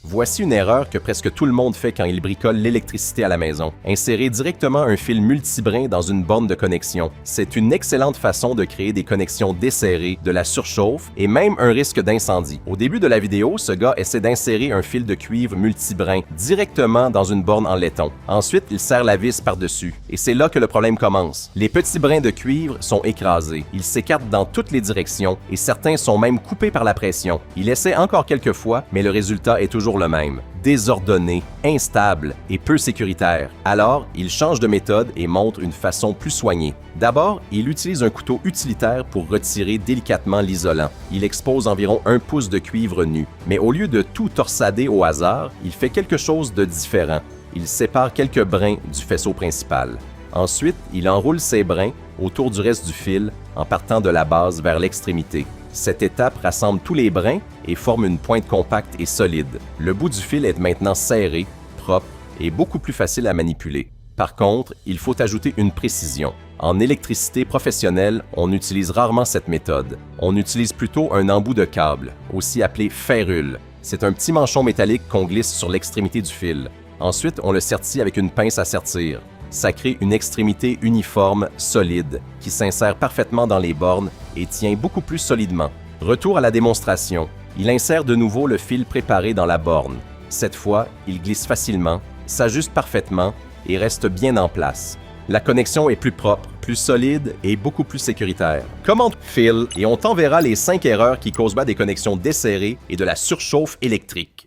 Voici une erreur que presque tout le monde fait quand il bricole l'électricité à la maison. Insérer directement un fil multibrin dans une borne de connexion. C'est une excellente façon de créer des connexions desserrées, de la surchauffe et même un risque d'incendie. Au début de la vidéo, ce gars essaie d'insérer un fil de cuivre multibrin directement dans une borne en laiton. Ensuite, il serre la vis par-dessus. Et c'est là que le problème commence. Les petits brins de cuivre sont écrasés. Ils s'écartent dans toutes les directions et certains sont même coupés par la pression. Il essaie encore quelques fois, mais le résultat est toujours le même. Désordonné, instable et peu sécuritaire. Alors, il change de méthode et montre une façon plus soignée. D'abord, il utilise un couteau utilitaire pour retirer délicatement l'isolant. Il expose environ 1 pouce de cuivre nu. Mais au lieu de tout torsader au hasard, il fait quelque chose de différent. Il sépare quelques brins du faisceau principal. Ensuite, il enroule ces brins autour du reste du fil en partant de la base vers l'extrémité. Cette étape rassemble tous les brins et forme une pointe compacte et solide. Le bout du fil est maintenant serré, propre et beaucoup plus facile à manipuler. Par contre, il faut ajouter une précision. En électricité professionnelle, on utilise rarement cette méthode. On utilise plutôt un embout de câble, aussi appelé ferrule. C'est un petit manchon métallique qu'on glisse sur l'extrémité du fil. Ensuite, on le sertit avec une pince à sertir. Ça crée une extrémité uniforme, solide, qui s'insère parfaitement dans les bornes et tient beaucoup plus solidement. Retour à la démonstration. Il insère de nouveau le fil préparé dans la borne. Cette fois, il glisse facilement, s'ajuste parfaitement et reste bien en place. La connexion est plus propre, plus solide et beaucoup plus sécuritaire. Commente Phil et on t'enverra les 5 erreurs qui causent des connexions desserrées et de la surchauffe électrique.